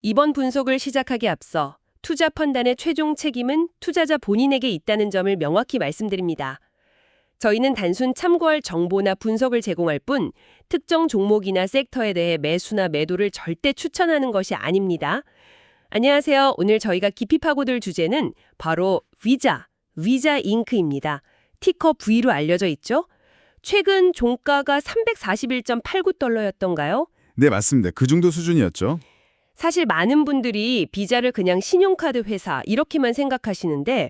이번 분석을 시작하기에 앞서 투자 판단의 최종 책임은 투자자 본인에게 있다는 점을 명확히 말씀드립니다. 저희는 단순 참고할 정보나 분석을 제공할 뿐 특정 종목이나 섹터에 대해 매수나 매도를 절대 추천하는 것이 아닙니다. 안녕하세요. 오늘 저희가 깊이 파고들 주제는 바로 위자 잉크입니다. 티커 V로 알려져 있죠? 최근 종가가 341.89달러였던가요? 네, 맞습니다. 그 정도 수준이었죠. 사실 많은 분들이 비자를 그냥 신용카드 회사 이렇게만 생각하시는데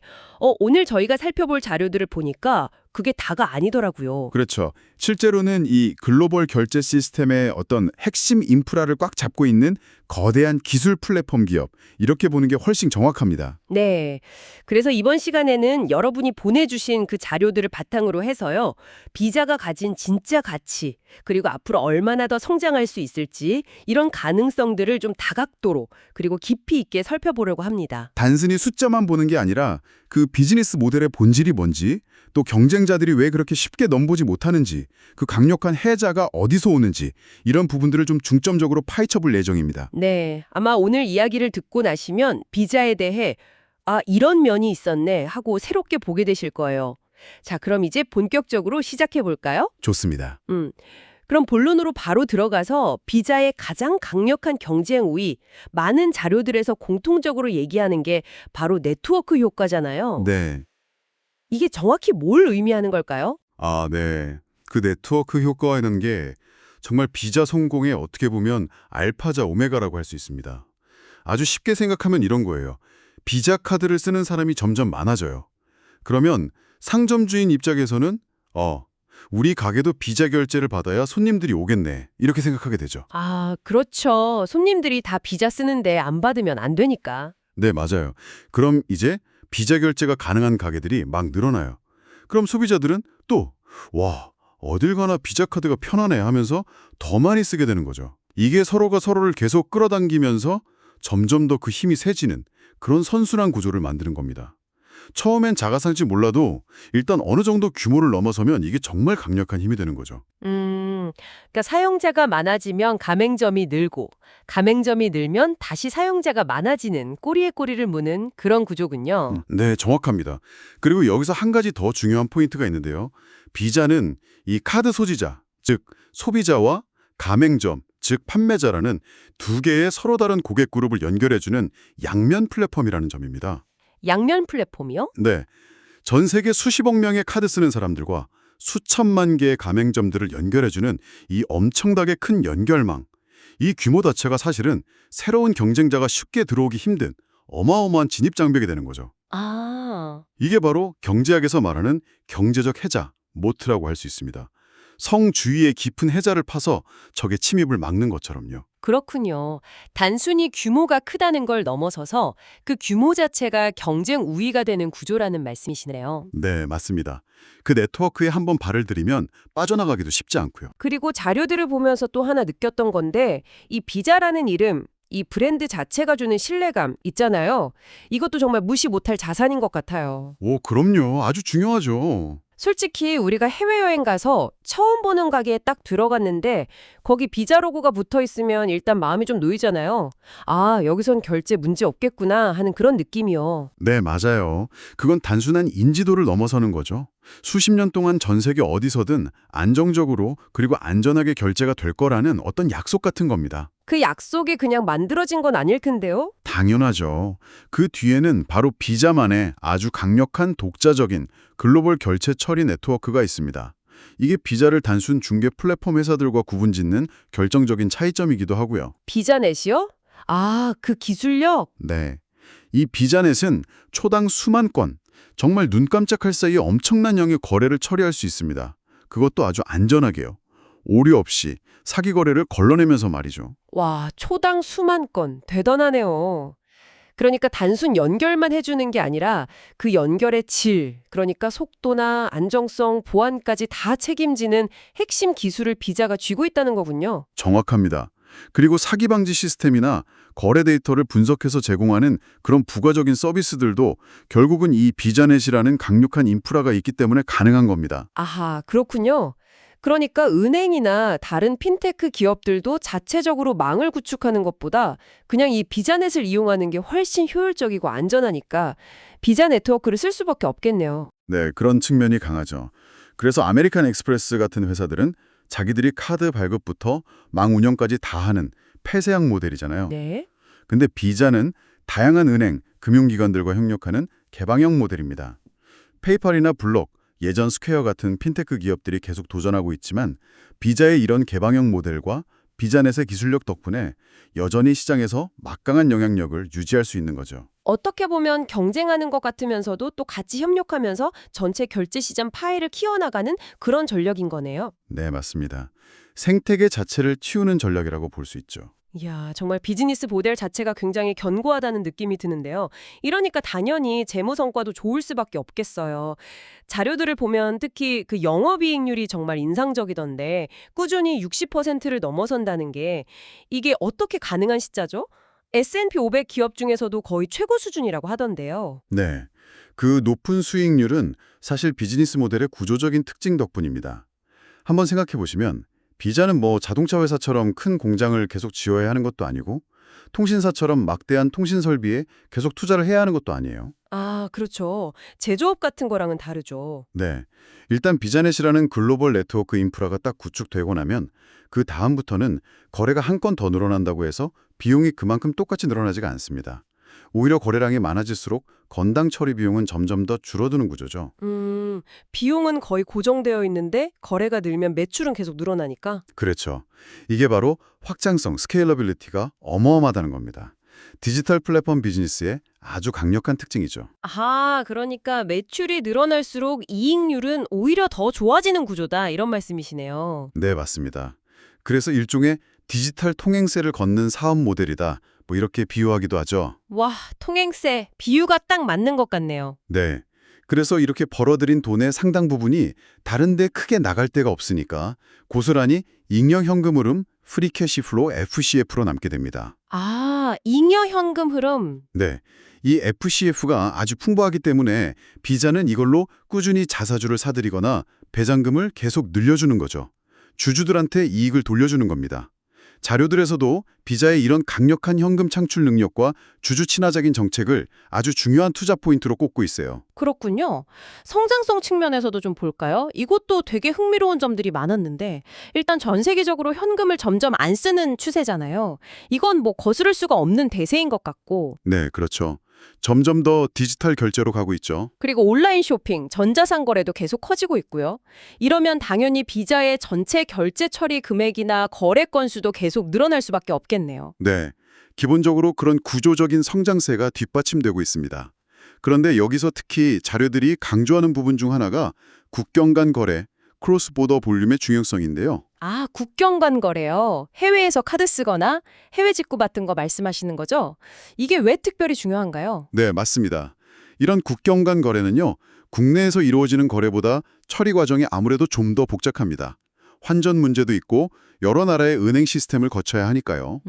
오늘 저희가 살펴볼 자료들을 보니까 그게 다가 아니더라고요. 그렇죠. 실제로는 이 글로벌 결제 시스템의 어떤 핵심 인프라를 꽉 잡고 있는 거대한 기술 플랫폼 기업, 이렇게 보는 게 훨씬 정확합니다. 네. 그래서 이번 시간에는 여러분이 보내주신 그 자료들을 바탕으로 해서요. 비자가 가진 진짜 가치, 그리고 앞으로 얼마나 더 성장할 수 있을지 이런 가능성들을 좀 다각도로 그리고 깊이 있게 살펴보려고 합니다. 단순히 숫자만 보는 게 아니라 그 비즈니스 모델의 본질이 뭔지, 또 경쟁자들이 왜 그렇게 쉽게 넘보지 못하는지, 그 강력한 해자가 어디서 오는지, 이런 부분들을 좀 중점적으로 파헤쳐볼 예정입니다. 네. 아마 오늘 이야기를 듣고 나시면 비자에 대해 이런 면이 있었네 하고 새롭게 보게 되실 거예요. 자, 그럼 이제 본격적으로 시작해 볼까요? 좋습니다. 그럼 본론으로 바로 들어가서 비자의 가장 강력한 경쟁 우위, 많은 자료들에서 공통적으로 얘기하는 게 바로 네트워크 효과잖아요. 네. 이게 정확히 뭘 의미하는 걸까요? 네. 그 네트워크 효과라는 게 정말 비자 성공에 어떻게 보면 알파자 오메가라고 할 수 있습니다. 아주 쉽게 생각하면 이런 거예요. 비자 카드를 쓰는 사람이 점점 많아져요. 그러면 상점주인 입장에서는 우리 가게도 비자 결제를 받아야 손님들이 오겠네, 이렇게 생각하게 되죠. 그렇죠. 손님들이 다 비자 쓰는데 안 받으면 안 되니까. 네, 맞아요. 그럼 이제 비자 결제가 가능한 가게들이 막 늘어나요. 그럼 소비자들은 또 어딜 가나 비자 카드가 편하네 하면서 더 많이 쓰게 되는 거죠. 이게 서로가 서로를 계속 끌어당기면서 점점 더 그 힘이 세지는 그런 선순환 구조를 만드는 겁니다. 처음엔 자가상인지 몰라도 일단 어느 정도 규모를 넘어서면 이게 정말 강력한 힘이 되는 거죠. 그러니까 사용자가 많아지면 가맹점이 늘고 가맹점이 늘면 다시 사용자가 많아지는 꼬리에 꼬리를 무는 그런 구조군요. 네, 정확합니다. 그리고 여기서 한 가지 더 중요한 포인트가 있는데요. 비자는 이 카드 소지자, 즉 소비자와 가맹점, 즉 판매자라는 두 개의 서로 다른 고객 그룹을 연결해주는 양면 플랫폼이라는 점입니다. 양면 플랫폼이요? 네, 전 세계 수십억 명의 카드 쓰는 사람들과 수천만 개의 가맹점들을 연결해주는 이 엄청나게 큰 연결망. 이 규모 자체가 사실은 새로운 경쟁자가 쉽게 들어오기 힘든 어마어마한 진입장벽이 되는 거죠. 이게 바로 경제학에서 말하는 경제적 해자, 모트라고 할 수 있습니다. 성 주위의 깊은 해자를 파서 적의 침입을 막는 것처럼요. 그렇군요. 단순히 규모가 크다는 걸 넘어서서 그 규모 자체가 경쟁 우위가 되는 구조라는 말씀이시네요. 네, 맞습니다. 그 네트워크에 한번 발을 들이면 빠져나가기도 쉽지 않고요. 그리고 자료들을 보면서 또 하나 느꼈던 건데 이 비자라는 이름, 이 브랜드 자체가 주는 신뢰감 있잖아요. 이것도 정말 무시 못할 자산인 것 같아요. 그럼요. 아주 중요하죠. 솔직히 우리가 해외여행 가서 처음 보는 가게에 딱 들어갔는데 거기 비자 로고가 붙어 있으면 일단 마음이 좀 놓이잖아요. 여기선 결제 문제 없겠구나 하는 그런 느낌이요. 네, 맞아요. 그건 단순한 인지도를 넘어서는 거죠. 수십 년 동안 전 세계 어디서든 안정적으로 그리고 안전하게 결제가 될 거라는 어떤 약속 같은 겁니다. 그 약속이 그냥 만들어진 건 아닐 텐데요? 당연하죠. 그 뒤에는 바로 비자만의 아주 강력한 독자적인 글로벌 결제 처리 네트워크가 있습니다. 이게 비자를 단순 중개 플랫폼 회사들과 구분짓는 결정적인 차이점이기도 하고요. 비자넷이요? 그 기술력? 네. 이 비자넷은 초당 수만 건, 정말 눈 깜짝할 사이에 엄청난 양의 거래를 처리할 수 있습니다. 그것도 아주 안전하게요. 오류 없이 사기 거래를 걸러내면서 말이죠. 와, 초당 수만 건. 대단하네요. 그러니까 단순 연결만 해주는 게 아니라 그 연결의 질, 그러니까 속도나 안정성, 보안까지 다 책임지는 핵심 기술을 비자가 쥐고 있다는 거군요. 정확합니다. 그리고 사기 방지 시스템이나 거래 데이터를 분석해서 제공하는 그런 부가적인 서비스들도 결국은 이 비자넷이라는 강력한 인프라가 있기 때문에 가능한 겁니다. 그렇군요. 그러니까 은행이나 다른 핀테크 기업들도 자체적으로 망을 구축하는 것보다 그냥 이 비자넷을 이용하는 게 훨씬 효율적이고 안전하니까 비자 네트워크를 쓸 수밖에 없겠네요. 네, 그런 측면이 강하죠. 그래서 아메리칸 익스프레스 같은 회사들은 자기들이 카드 발급부터 망 운영까지 다 하는 폐쇄형 모델이잖아요. 네. 근데 비자는 다양한 은행, 금융기관들과 협력하는 개방형 모델입니다. 페이팔이나 블록, 예전 스퀘어 같은 핀테크 기업들이 계속 도전하고 있지만 비자의 이런 개방형 모델과 비자넷의 기술력 덕분에 여전히 시장에서 막강한 영향력을 유지할 수 있는 거죠. 어떻게 보면 경쟁하는 것 같으면서도 또 같이 협력하면서 전체 결제 시장 파이를 키워나가는 그런 전략인 거네요. 네, 맞습니다. 생태계 자체를 치우는 전략이라고 볼 수 있죠. 이야, 정말 비즈니스 모델 자체가 굉장히 견고하다는 느낌이 드는데요. 이러니까 당연히 재무 성과도 좋을 수밖에 없겠어요. 자료들을 보면 특히 그 영업이익률이 정말 인상적이던데 꾸준히 60%를 넘어선다는 게 이게 어떻게 가능한 숫자죠? S&P 500 기업 중에서도 거의 최고 수준이라고 하던데요. 네, 그 높은 수익률은 사실 비즈니스 모델의 구조적인 특징 덕분입니다. 한번 생각해 보시면 비자는 뭐 자동차 회사처럼 큰 공장을 계속 지어야 하는 것도 아니고 통신사처럼 막대한 통신 설비에 계속 투자를 해야 하는 것도 아니에요. 아, 그렇죠. 제조업 같은 거랑은 다르죠. 네, 일단 비자넷이라는 글로벌 네트워크 인프라가 딱 구축되고 나면 그 다음부터는 거래가 한 건 더 늘어난다고 해서 비용이 그만큼 똑같이 늘어나지가 않습니다. 오히려 거래량이 많아질수록 건당 처리 비용은 점점 더 줄어드는 구조죠. 비용은 거의 고정되어 있는데 거래가 늘면 매출은 계속 늘어나니까. 그렇죠. 이게 바로 확장성, 스케일러빌리티가 어마어마하다는 겁니다. 디지털 플랫폼 비즈니스의 아주 강력한 특징이죠. 아, 그러니까 매출이 늘어날수록 이익률은 오히려 더 좋아지는 구조다 이런 말씀이시네요. 네, 맞습니다. 그래서 일종의 디지털 통행세를 걷는 사업 모델이다. 뭐 이렇게 비유하기도 하죠. 와, 통행세 비유가 딱 맞는 것 같네요. 네. 그래서 이렇게 벌어들인 돈의 상당 부분이 다른 데 크게 나갈 데가 없으니까 고스란히 잉여 현금 흐름, 프리 캐시 플로우 FCF로 남게 됩니다. 아, 잉여 현금 흐름. 네. 이 FCF가 아주 풍부하기 때문에 비자는 이걸로 꾸준히 자사주를 사들이거나 배당금을 계속 늘려주는 거죠. 주주들한테 이익을 돌려주는 겁니다. 자료들에서도 비자의 이런 강력한 현금 창출 능력과 주주 친화적인 정책을 아주 중요한 투자 포인트로 꼽고 있어요. 그렇군요. 성장성 측면에서도 좀 볼까요? 이것도 되게 흥미로운 점들이 많았는데 일단 전 세계적으로 현금을 점점 안 쓰는 추세잖아요. 이건 뭐 거스를 수가 없는 대세인 것 같고 네, 그렇죠. 점점 더 디지털 결제로 가고 있죠. 그리고 온라인 쇼핑, 전자상거래도 계속 커지고 있고요. 이러면 당연히 비자의 전체 결제 처리 금액이나 거래 건수도 계속 늘어날 수밖에 없겠네요. 네, 기본적으로 그런 구조적인 성장세가 뒷받침되고 있습니다. 그런데 여기서 특히 자료들이 강조하는 부분 중 하나가 국경 간 거래, 크로스 보더 볼륨의 중요성인데요. 아, 국경 간 거래요. 해외에서 카드 쓰거나 해외 직구 받은 거 말씀하시는 거죠? 이게 왜 특별히 중요한가요? 네, 맞습니다. 이런 국경 간 거래는요, 국내에서 이루어지는 거래보다 처리 과정이 아무래도 좀 더 복잡합니다. 환전 문제도 있고 여러 나라의 은행 시스템을 거쳐야 하니까요.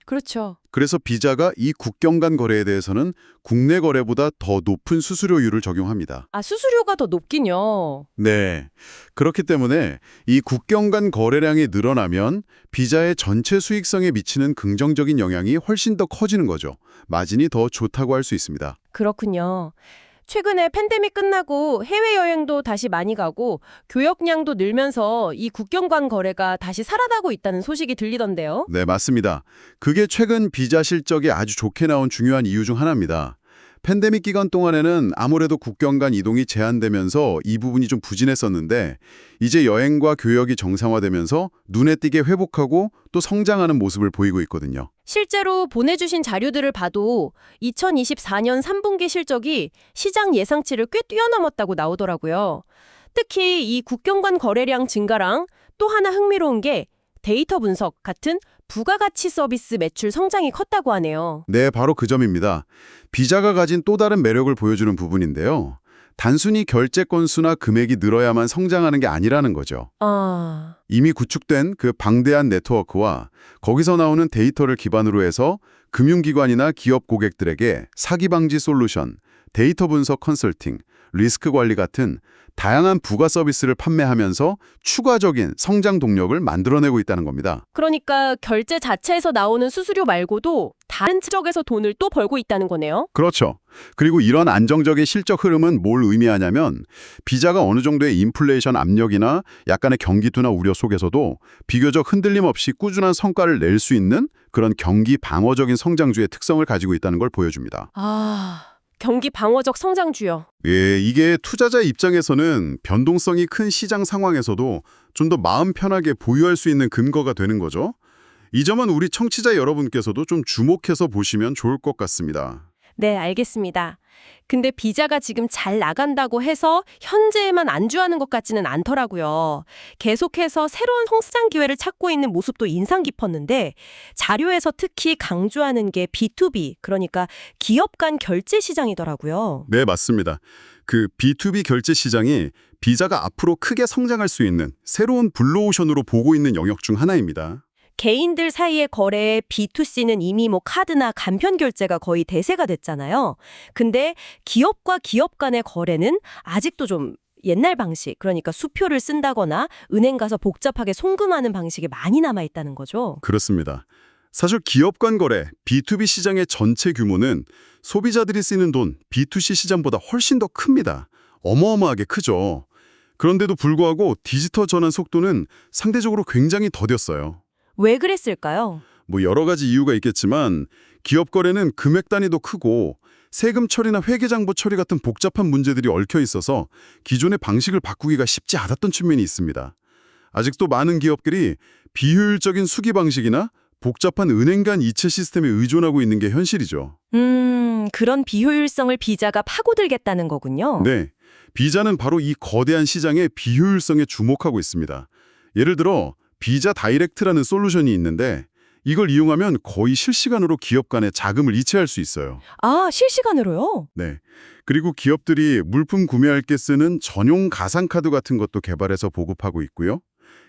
그렇죠. 그래서 비자가 이 국경 간 거래에 대해서는 국내 거래보다 더 높은 수수료율을 적용합니다. 아, 수수료가 더 높긴요. 네. 그렇기 때문에 이 국경 간 거래량이 늘어나면 비자의 전체 수익성에 미치는 긍정적인 영향이 훨씬 더 커지는 거죠. 마진이 더 좋다고 할 수 있습니다. 그렇군요. 최근에 팬데믹 끝나고 해외여행도 다시 많이 가고 교역량도 늘면서 이 국경 간 거래가 다시 살아나고 있다는 소식이 들리던데요. 네, 맞습니다. 그게 최근 비자 실적이 아주 좋게 나온 중요한 이유 중 하나입니다. 팬데믹 기간 동안에는 아무래도 국경 간 이동이 제한되면서 이 부분이 좀 부진했었는데 이제 여행과 교역이 정상화되면서 눈에 띄게 회복하고 또 성장하는 모습을 보이고 있거든요. 실제로 보내주신 자료들을 봐도 2024년 3분기 실적이 시장 예상치를 꽤 뛰어넘었다고 나오더라고요. 특히 이 국경 간 거래량 증가랑 또 하나 흥미로운 게 데이터 분석 같은 부가가치 서비스 매출 성장이 컸다고 하네요. 네, 바로 그 점입니다. 비자가 가진 또 다른 매력을 보여주는 부분인데요. 단순히 결제 건수나 금액이 늘어야만 성장하는 게 아니라는 거죠. 아, 이미 구축된 그 방대한 네트워크와 거기서 나오는 데이터를 기반으로 해서 금융기관이나 기업 고객들에게 사기 방지 솔루션, 데이터 분석 컨설팅, 리스크 관리 같은 다양한 부가 서비스를 판매하면서 추가적인 성장 동력을 만들어내고 있다는 겁니다. 그러니까 결제 자체에서 나오는 수수료 말고도 다른 지역에서 돈을 또 벌고 있다는 거네요. 그렇죠. 그리고 이런 안정적인 실적 흐름은 뭘 의미하냐면 비자가 어느 정도의 인플레이션 압력이나 약간의 경기둔화 우려 속에서도 비교적 흔들림 없이 꾸준한 성과를 낼 수 있는 그런 경기 방어적인 성장주의 특성을 가지고 있다는 걸 보여줍니다. 경기 방어적 성장주요. 예, 이게 투자자 입장에서는 변동성이 큰 시장 상황에서도 좀 더 마음 편하게 보유할 수 있는 근거가 되는 거죠. 이 점은 우리 청취자 여러분께서도 좀 주목해서 보시면 좋을 것 같습니다. 네, 알겠습니다. 근데 비자가 지금 잘 나간다고 해서 현재에만 안주하는 것 같지는 않더라고요. 계속해서 새로운 성장 기회를 찾고 있는 모습도 인상 깊었는데 자료에서 특히 강조하는 게 B2B, 그러니까 기업 간 결제 시장이더라고요. 네, 맞습니다. 그 B2B 결제 시장이 비자가 앞으로 크게 성장할 수 있는 새로운 블루오션으로 보고 있는 영역 중 하나입니다. 개인들 사이의 거래에 B2C는 이미 카드나 간편 결제가 거의 대세가 됐잖아요. 근데 기업과 기업 간의 거래는 아직도 좀 옛날 방식, 그러니까 수표를 쓴다거나 은행 가서 복잡하게 송금하는 방식이 많이 남아있다는 거죠. 그렇습니다. 사실 기업 간 거래, B2B 시장의 전체 규모는 소비자들이 쓰는 돈, B2C 시장보다 훨씬 더 큽니다. 어마어마하게 크죠. 그런데도 불구하고 디지털 전환 속도는 상대적으로 굉장히 더뎠어요. 왜 그랬을까요? 여러 가지 이유가 있겠지만 기업 거래는 금액 단위도 크고 세금 처리나 회계장부 처리 같은 복잡한 문제들이 얽혀 있어서 기존의 방식을 바꾸기가 쉽지 않았던 측면이 있습니다. 아직도 많은 기업들이 비효율적인 수기 방식이나 복잡한 은행 간 이체 시스템에 의존하고 있는 게 현실이죠. 그런 비효율성을 비자가 파고들겠다는 거군요. 네, 비자는 바로 이 거대한 시장의 비효율성에 주목하고 있습니다. 예를 들어 비자 다이렉트라는 솔루션이 있는데 이걸 이용하면 거의 실시간으로 기업 간에 자금을 이체할 수 있어요. 실시간으로요? 네. 그리고 기업들이 물품 구매할 때 쓰는 전용 가상카드 같은 것도 개발해서 보급하고 있고요.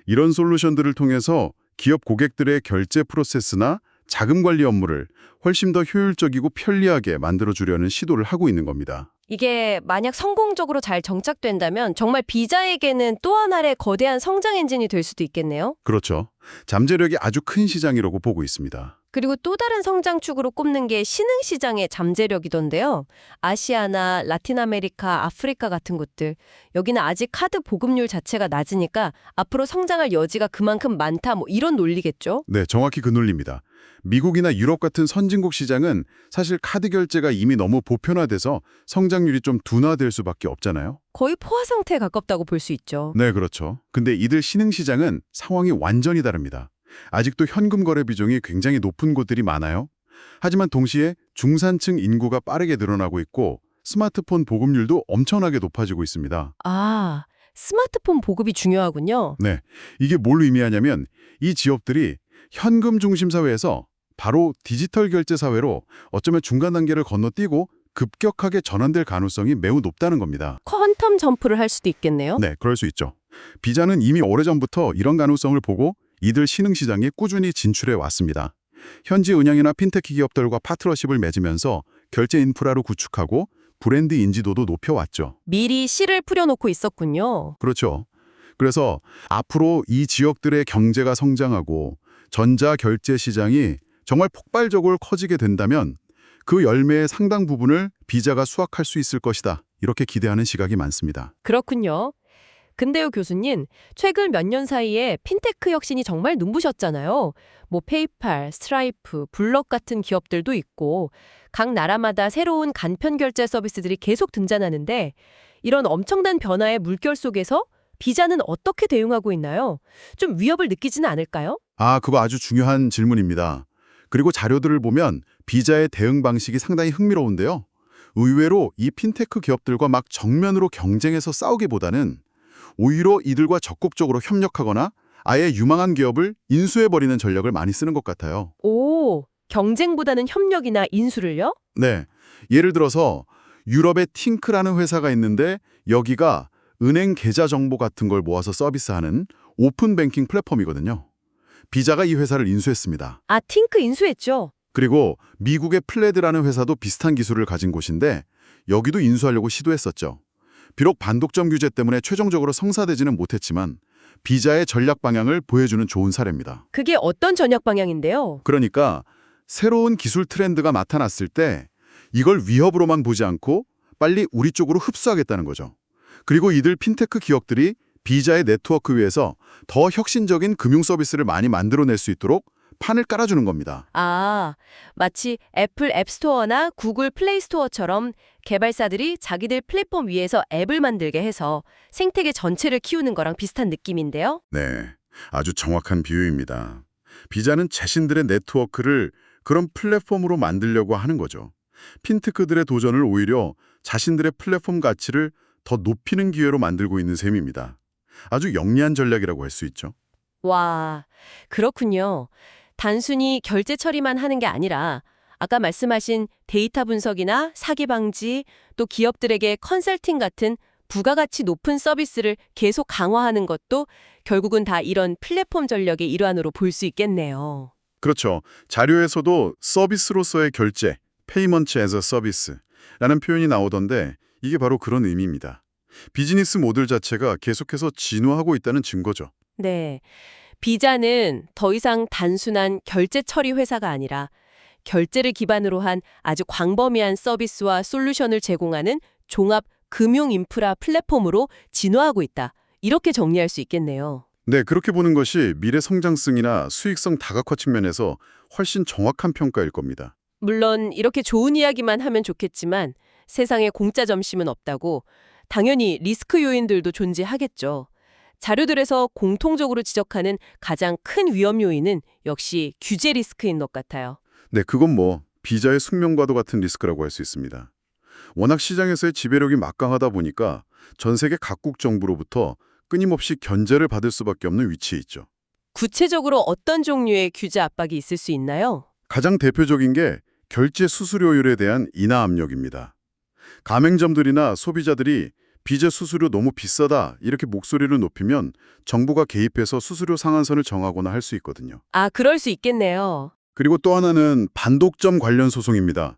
이런 솔루션들을 통해서 기업 고객들의 결제 프로세스나 자금 관리 업무를 훨씬 더 효율적이고 편리하게 만들어주려는 시도를 하고 있는 겁니다. 이게 만약 성공적으로 잘 정착된다면 정말 비자에게는 또 하나의 거대한 성장 엔진이 될 수도 있겠네요. 그렇죠. 잠재력이 아주 큰 시장이라고 보고 있습니다. 그리고 또 다른 성장축으로 꼽는 게 신흥시장의 잠재력이던데요. 아시아나 라틴 아메리카, 아프리카 같은 곳들. 여기는 아직 카드 보급률 자체가 낮으니까 앞으로 성장할 여지가 그만큼 많다 이런 논리겠죠? 네, 정확히 그 논리입니다. 미국이나 유럽 같은 선진국 시장은 사실 카드 결제가 이미 너무 보편화돼서 성장률이 좀 둔화될 수밖에 없잖아요. 거의 포화 상태에 가깝다고 볼 수 있죠. 네, 그렇죠. 근데 이들 신흥시장은 상황이 완전히 다릅니다. 아직도 현금 거래 비중이 굉장히 높은 곳들이 많아요. 하지만 동시에 중산층 인구가 빠르게 늘어나고 있고 스마트폰 보급률도 엄청나게 높아지고 있습니다. 스마트폰 보급이 중요하군요. 네, 이게 뭘 의미하냐면 이 지역들이 현금 중심 사회에서 바로 디지털 결제 사회로 어쩌면 중간 단계를 건너뛰고 급격하게 전환될 가능성이 매우 높다는 겁니다. 퀀텀 점프를 할 수도 있겠네요. 네, 그럴 수 있죠. 비자는 이미 오래전부터 이런 가능성을 보고 이들 신흥시장에 꾸준히 진출해 왔습니다. 현지 은행이나 핀테크 기업들과 파트너십을 맺으면서 결제 인프라를 구축하고 브랜드 인지도도 높여왔죠. 미리 씨를 뿌려놓고 있었군요. 그렇죠. 그래서 앞으로 이 지역들의 경제가 성장하고 전자결제 시장이 정말 폭발적으로 커지게 된다면 그 열매의 상당 부분을 비자가 수확할 수 있을 것이다. 이렇게 기대하는 시각이 많습니다. 그렇군요. 근데요, 교수님, 최근 몇 년 사이에 핀테크 혁신이 정말 눈부셨잖아요. 페이팔, 스트라이프, 블럭 같은 기업들도 있고 각 나라마다 새로운 간편 결제 서비스들이 계속 등장하는데 이런 엄청난 변화의 물결 속에서 비자는 어떻게 대응하고 있나요? 좀 위협을 느끼지는 않을까요? 그거 아주 중요한 질문입니다. 그리고 자료들을 보면 비자의 대응 방식이 상당히 흥미로운데요. 의외로 이 핀테크 기업들과 막 정면으로 경쟁해서 싸우기보다는 오히려 이들과 적극적으로 협력하거나 아예 유망한 기업을 인수해버리는 전략을 많이 쓰는 것 같아요. 경쟁보다는 협력이나 인수를요? 네, 예를 들어서 유럽에 팅크라는 회사가 있는데 여기가 은행 계좌 정보 같은 걸 모아서 서비스하는 오픈 뱅킹 플랫폼이거든요. 비자가 이 회사를 인수했습니다. 아, 팅크 인수했죠? 그리고 미국의 플레드라는 회사도 비슷한 기술을 가진 곳인데 여기도 인수하려고 시도했었죠. 비록 반독점 규제 때문에 최종적으로 성사되지는 못했지만 비자의 전략 방향을 보여주는 좋은 사례입니다. 그게 어떤 전략 방향인데요? 그러니까 새로운 기술 트렌드가 나타났을 때 이걸 위협으로만 보지 않고 빨리 우리 쪽으로 흡수하겠다는 거죠. 그리고 이들 핀테크 기업들이 비자의 네트워크 위에서 더 혁신적인 금융 서비스를 많이 만들어낼 수 있도록 판을 깔아주는 겁니다. 아, 마치 애플 앱스토어나 구글 플레이스토어처럼 개발사들이 자기들 플랫폼 위에서 앱을 만들게 해서 생태계 전체를 키우는 거랑 비슷한 느낌인데요? 네, 아주 정확한 비유입니다. 비자는 자신들의 네트워크를 그런 플랫폼으로 만들려고 하는 거죠. 핀테크들의 도전을 오히려 자신들의 플랫폼 가치를 더 높이는 기회로 만들고 있는 셈입니다. 아주 영리한 전략이라고 할 수 있죠. 와, 그렇군요. 단순히 결제 처리만 하는 게 아니라 아까 말씀하신 데이터 분석이나 사기 방지, 또 기업들에게 컨설팅 같은 부가가치 높은 서비스를 계속 강화하는 것도 결국은 다 이런 플랫폼 전략의 일환으로 볼 수 있겠네요. 그렇죠. 자료에서도 서비스로서의 결제, Payment as a Service라는 표현이 나오던데 이게 바로 그런 의미입니다. 비즈니스 모델 자체가 계속해서 진화하고 있다는 증거죠. 네. 비자는 더 이상 단순한 결제 처리 회사가 아니라 결제를 기반으로 한 아주 광범위한 서비스와 솔루션을 제공하는 종합 금융 인프라 플랫폼으로 진화하고 있다. 이렇게 정리할 수 있겠네요. 네, 그렇게 보는 것이 미래 성장성이나 수익성 다각화 측면에서 훨씬 정확한 평가일 겁니다. 물론 이렇게 좋은 이야기만 하면 좋겠지만 세상에 공짜 점심은 없다고 당연히 리스크 요인들도 존재하겠죠. 자료들에서 공통적으로 지적하는 가장 큰 위험 요인은 역시 규제 리스크인 것 같아요. 네, 그건 비자의 숙명과도 같은 리스크라고 할 수 있습니다. 워낙 시장에서의 지배력이 막강하다 보니까 전 세계 각국 정부로부터 끊임없이 견제를 받을 수밖에 없는 위치에 있죠. 구체적으로 어떤 종류의 규제 압박이 있을 수 있나요? 가장 대표적인 게 결제 수수료율에 대한 인하 압력입니다. 가맹점들이나 소비자들이 비자 수수료 너무 비싸다 이렇게 목소리를 높이면 정부가 개입해서 수수료 상한선을 정하거나 할 수 있거든요. 아, 그럴 수 있겠네요. 그리고 또 하나는 반독점 관련 소송입니다.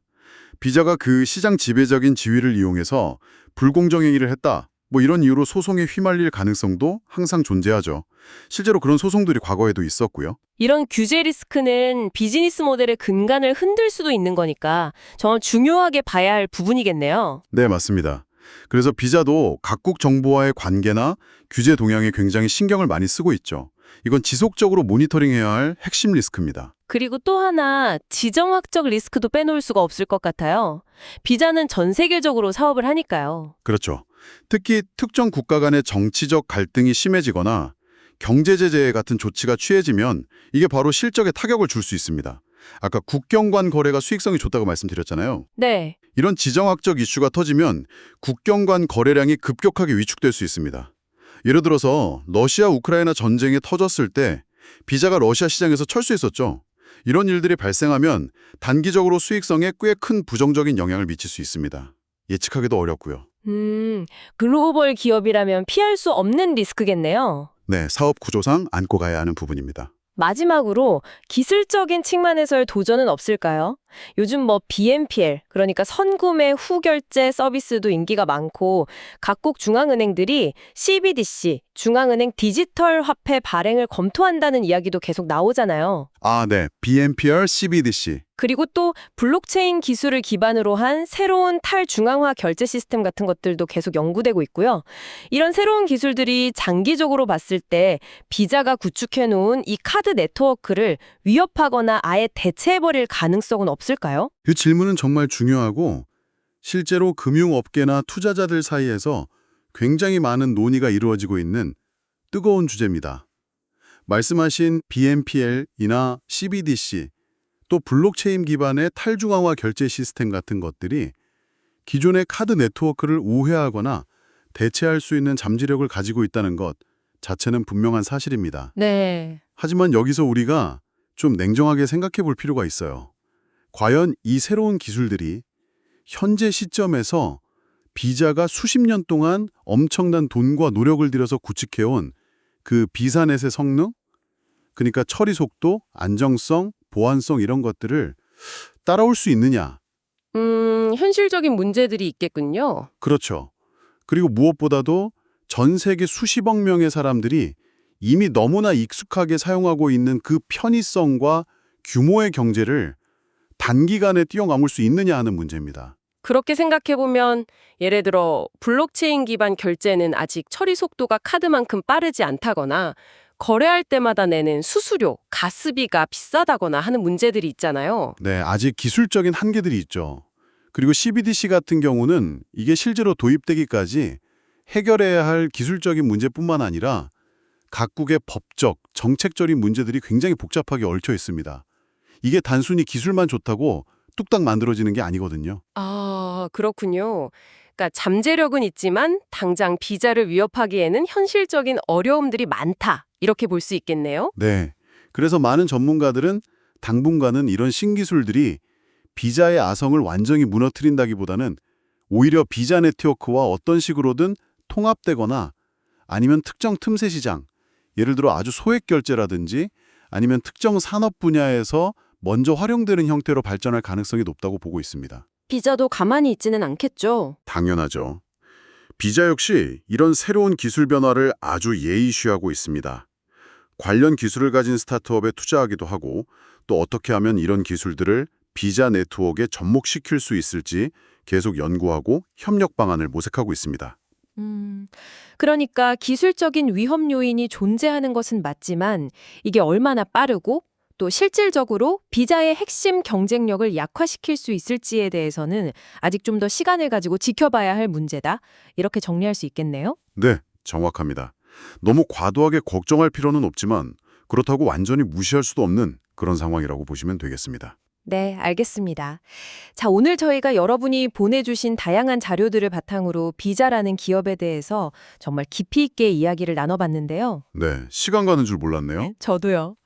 비자가 그 시장 지배적인 지위를 이용해서 불공정 행위를 했다. 이런 이유로 소송에 휘말릴 가능성도 항상 존재하죠. 실제로 그런 소송들이 과거에도 있었고요. 이런 규제 리스크는 비즈니스 모델의 근간을 흔들 수도 있는 거니까 정말 중요하게 봐야 할 부분이겠네요. 네, 맞습니다. 그래서 비자도 각국 정부와의 관계나 규제 동향에 굉장히 신경을 많이 쓰고 있죠. 이건 지속적으로 모니터링해야 할 핵심 리스크입니다. 그리고 또 하나 지정학적 리스크도 빼놓을 수가 없을 것 같아요. 비자는 전 세계적으로 사업을 하니까요. 그렇죠. 특히 특정 국가 간의 정치적 갈등이 심해지거나 경제 제재 같은 조치가 취해지면 이게 바로 실적에 타격을 줄 수 있습니다. 아까 국경 간 거래가 수익성이 좋다고 말씀드렸잖아요. 네. 이런 지정학적 이슈가 터지면 국경 간 거래량이 급격하게 위축될 수 있습니다. 예를 들어서 러시아 우크라이나 전쟁이 터졌을 때 비자가 러시아 시장에서 철수했었죠. 이런 일들이 발생하면 단기적으로 수익성에 꽤 큰 부정적인 영향을 미칠 수 있습니다. 예측하기도 어렵고요. 글로벌 기업이라면 피할 수 없는 리스크겠네요. 네, 사업 구조상 안고 가야 하는 부분입니다. 마지막으로 기술적인 측면에서의 도전은 없을까요? 요즘 BNPL, 그러니까 선구매 후결제 서비스도 인기가 많고 각국 중앙은행들이 CBDC, 중앙은행 디지털 화폐 발행을 검토한다는 이야기도 계속 나오잖아요. 아, 네. BNPL, CBDC. 그리고 또 블록체인 기술을 기반으로 한 새로운 탈중앙화 결제 시스템 같은 것들도 계속 연구되고 있고요. 이런 새로운 기술들이 장기적으로 봤을 때 비자가 구축해놓은 이 카드 네트워크를 위협하거나 아예 대체해버릴 가능성은 없을까요? 이 질문은 정말 중요하고 실제로 금융업계나 투자자들 사이에서 굉장히 많은 논의가 이루어지고 있는 뜨거운 주제입니다. 말씀하신 BNPL이나 CBDC, 또 블록체인 기반의 탈중앙화 결제 시스템 같은 것들이 기존의 카드 네트워크를 우회하거나 대체할 수 있는 잠재력을 가지고 있다는 것 자체는 분명한 사실입니다. 네. 하지만 여기서 우리가 좀 냉정하게 생각해 볼 필요가 있어요. 과연 이 새로운 기술들이 현재 시점에서 비자가 수십 년 동안 엄청난 돈과 노력을 들여서 구축해온 그 비자넷의 성능? 그러니까 처리 속도, 안정성, 보안성 이런 것들을 따라올 수 있느냐? 현실적인 문제들이 있겠군요. 그렇죠. 그리고 무엇보다도 전 세계 수십억 명의 사람들이 이미 너무나 익숙하게 사용하고 있는 그 편의성과 규모의 경제를 단기간에 뛰어넘을 수 있느냐 하는 문제입니다. 그렇게 생각해보면 예를 들어 블록체인 기반 결제는 아직 처리 속도가 카드만큼 빠르지 않다거나 거래할 때마다 내는 수수료, 가스비가 비싸다거나 하는 문제들이 있잖아요. 네, 아직 기술적인 한계들이 있죠. 그리고 CBDC 같은 경우는 이게 실제로 도입되기까지 해결해야 할 기술적인 문제뿐만 아니라 각국의 법적, 정책적인 문제들이 굉장히 복잡하게 얽혀 있습니다. 이게 단순히 기술만 좋다고 뚝딱 만들어지는 게 아니거든요. 아, 그렇군요. 그러니까 잠재력은 있지만 당장 비자를 위협하기에는 현실적인 어려움들이 많다. 이렇게 볼 수 있겠네요. 네. 그래서 많은 전문가들은 당분간은 이런 신기술들이 비자의 아성을 완전히 무너뜨린다기보다는 오히려 비자 네트워크와 어떤 식으로든 통합되거나 아니면 특정 틈새 시장, 예를 들어 아주 소액 결제라든지 아니면 특정 산업 분야에서 먼저 활용되는 형태로 발전할 가능성이 높다고 보고 있습니다. 비자도 가만히 있지는 않겠죠. 당연하죠. 비자 역시 이런 새로운 기술 변화를 아주 예의시하고 있습니다. 관련 기술을 가진 스타트업에 투자하기도 하고 또 어떻게 하면 이런 기술들을 비자 네트워크에 접목시킬 수 있을지 계속 연구하고 협력 방안을 모색하고 있습니다. 그러니까 기술적인 위험 요인이 존재하는 것은 맞지만 이게 얼마나 빠르고 또 실질적으로 비자의 핵심 경쟁력을 약화시킬 수 있을지에 대해서는 아직 좀 더 시간을 가지고 지켜봐야 할 문제다. 이렇게 정리할 수 있겠네요. 네, 정확합니다. 너무 과도하게 걱정할 필요는 없지만 그렇다고 완전히 무시할 수도 없는 그런 상황이라고 보시면 되겠습니다. 네, 알겠습니다. 자, 오늘 저희가 여러분이 보내주신 다양한 자료들을 바탕으로 비자라는 기업에 대해서 정말 깊이 있게 이야기를 나눠봤는데요. 네, 시간 가는 줄 몰랐네요. 저도요.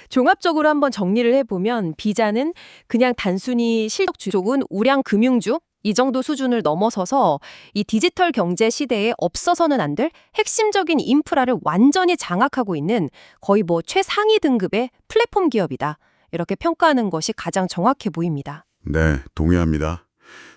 종합적으로 한번 정리를 해보면 비자는 그냥 단순히 실적 주족은 우량 금융주 이 정도 수준을 넘어서서 이 디지털 경제 시대에 없어서는 안 될 핵심적인 인프라를 완전히 장악하고 있는 거의 뭐 최상위 등급의 플랫폼 기업이다. 이렇게 평가하는 것이 가장 정확해 보입니다. 네, 동의합니다.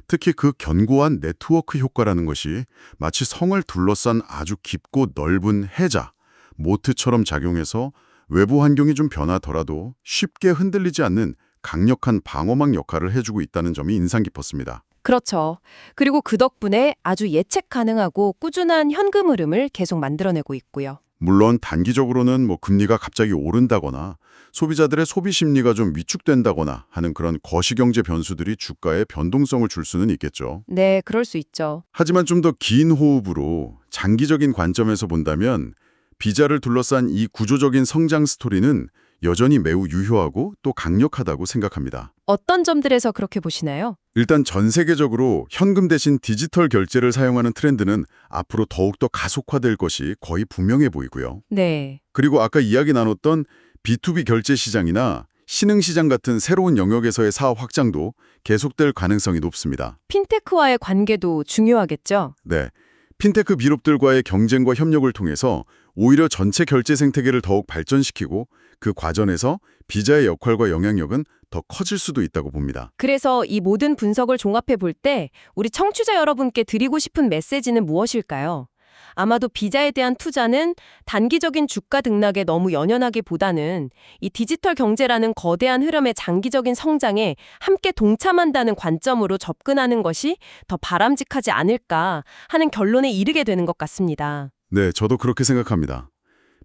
특히 그 견고한 네트워크 효과라는 것이 마치 성을 둘러싼 아주 깊고 넓은 해자, 모트처럼 작용해서 외부 환경이 좀 변하더라도 쉽게 흔들리지 않는 강력한 방어막 역할을 해주고 있다는 점이 인상 깊었습니다. 그렇죠. 그리고 그 덕분에 아주 예측 가능하고 꾸준한 현금 흐름을 계속 만들어내고 있고요. 물론 단기적으로는 금리가 갑자기 오른다거나 소비자들의 소비 심리가 좀 위축된다거나 하는 그런 거시경제 변수들이 주가에 변동성을 줄 수는 있겠죠. 네, 그럴 수 있죠. 하지만 좀 더 긴 호흡으로 장기적인 관점에서 본다면 비자를 둘러싼 이 구조적인 성장 스토리는 여전히 매우 유효하고 또 강력하다고 생각합니다. 어떤 점들에서 그렇게 보시나요? 일단 전 세계적으로 현금 대신 디지털 결제를 사용하는 트렌드는 앞으로 더욱더 가속화될 것이 거의 분명해 보이고요. 네. 그리고 아까 이야기 나눴던 B2B 결제 시장이나 신흥시장 같은 새로운 영역에서의 사업 확장도 계속될 가능성이 높습니다. 핀테크와의 관계도 중요하겠죠? 네, 핀테크 기업들과의 경쟁과 협력을 통해서 오히려 전체 결제 생태계를 더욱 발전시키고 그 과정에서 비자의 역할과 영향력은 더 커질 수도 있다고 봅니다. 그래서 이 모든 분석을 종합해 볼 때 우리 청취자 여러분께 드리고 싶은 메시지는 무엇일까요? 아마도 비자에 대한 투자는 단기적인 주가 등락에 너무 연연하기보다는 이 디지털 경제라는 거대한 흐름의 장기적인 성장에 함께 동참한다는 관점으로 접근하는 것이 더 바람직하지 않을까 하는 결론에 이르게 되는 것 같습니다. 네, 저도 그렇게 생각합니다.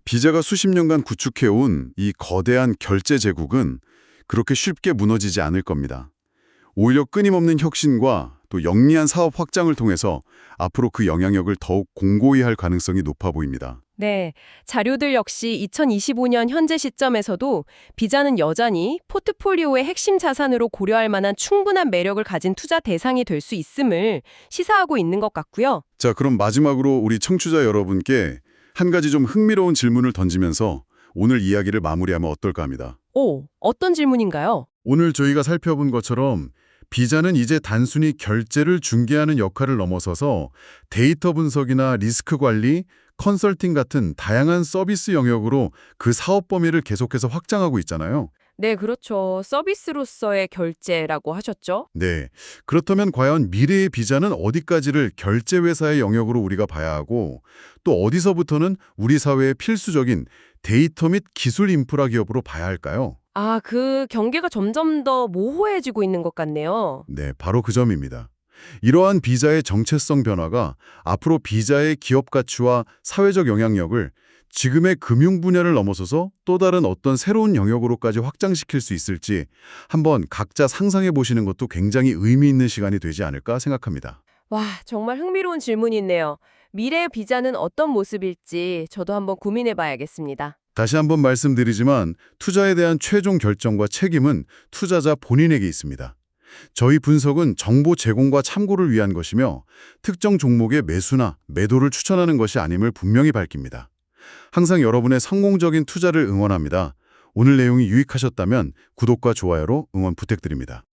비자가 수십 년간 구축해온 이 거대한 결제 제국은 그렇게 쉽게 무너지지 않을 겁니다. 오히려 끊임없는 혁신과 또 영리한 사업 확장을 통해서 앞으로 그 영향력을 더욱 공고히 할 가능성이 높아 보입니다. 네, 자료들 역시 2025년 현재 시점에서도 비자는 여전히 포트폴리오의 핵심 자산으로 고려할 만한 충분한 매력을 가진 투자 대상이 될 수 있음을 시사하고 있는 것 같고요. 자, 그럼 마지막으로 우리 청취자 여러분께 한 가지 좀 흥미로운 질문을 던지면서 오늘 이야기를 마무리하면 어떨까 합니다. 오, 어떤 질문인가요? 오늘 저희가 살펴본 것처럼 비자는 이제 단순히 결제를 중개하는 역할을 넘어서서 데이터 분석이나 리스크 관리, 컨설팅 같은 다양한 서비스 영역으로 그 사업 범위를 계속해서 확장하고 있잖아요. 네, 그렇죠. 서비스로서의 결제라고 하셨죠? 네. 그렇다면 과연 미래의 비자는 어디까지를 결제 회사의 영역으로 우리가 봐야 하고 또 어디서부터는 우리 사회의 필수적인 데이터 및 기술 인프라 기업으로 봐야 할까요? 아, 그 경계가 점점 더 모호해지고 있는 것 같네요. 네, 바로 그 점입니다. 이러한 비자의 정체성 변화가 앞으로 비자의 기업 가치와 사회적 영향력을 지금의 금융 분야를 넘어서서 또 다른 어떤 새로운 영역으로까지 확장시킬 수 있을지 한번 각자 상상해 보시는 것도 굉장히 의미 있는 시간이 되지 않을까 생각합니다. 와, 정말 흥미로운 질문이네요. 미래의 비자는 어떤 모습일지 저도 한번 고민해 봐야겠습니다. 다시 한번 말씀드리지만 투자에 대한 최종 결정과 책임은 투자자 본인에게 있습니다. 저희 분석은 정보 제공과 참고를 위한 것이며 특정 종목의 매수나 매도를 추천하는 것이 아님을 분명히 밝힙니다. 항상 여러분의 성공적인 투자를 응원합니다. 오늘 내용이 유익하셨다면 구독과 좋아요로 응원 부탁드립니다.